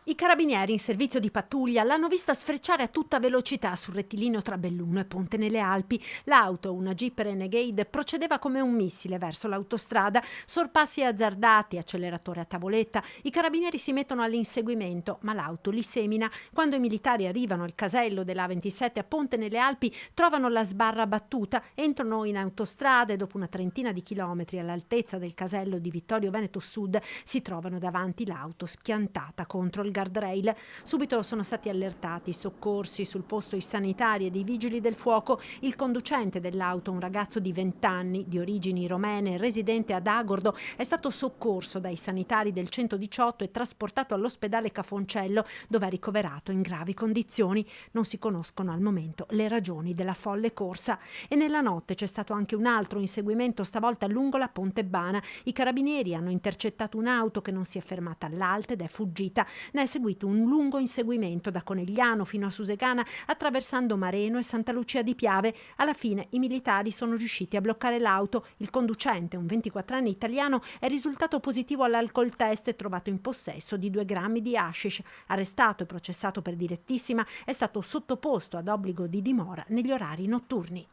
I carabinieri in servizio di pattuglia l'hanno vista sfrecciare a tutta velocità sul rettilineo tra Belluno e Ponte nelle Alpi. L'auto, una Jeep Renegade, procedeva come un missile verso l'autostrada, sorpassi azzardati, acceleratore a tavoletta. I carabinieri si mettono all'inseguimento, ma l'auto li semina. Quando i militari arrivano al casello della A27 a Ponte nelle Alpi, trovano la sbarra battuta, entrano in autostrada e dopo una trentina di chilometri all'altezza del casello di Vittorio Veneto Sud si trovano davanti l'auto schiantata contro il guardrail. Subito sono stati allertati i soccorsi, sul posto i sanitari ed i vigili del fuoco. Il conducente dell'auto, un ragazzo di 20 anni, di origini romene, residente ad Agordo, è stato soccorso dai sanitari del 118 e trasportato all'ospedale Cafoncello, dove è ricoverato in gravi condizioni. Non si conoscono al momento le ragioni della folle corsa. E nella notte c'è stato anche un altro inseguimento, stavolta lungo la Ponte Bana. I carabinieri hanno intercettato un'auto che non si è fermata all'alta ed è fuggita. Ne è seguito un lungo inseguimento da Conegliano fino a Susegana, attraversando Mareno e Santa Lucia di Piave. Alla fine i militari sono riusciti a bloccare l'auto. Il conducente, un 24enne italiano, è risultato positivo all'alcol test e trovato in possesso di 2 grammi di hashish. Arrestato e processato per direttissima, è stato sottoposto ad obbligo di dimora negli orari notturni.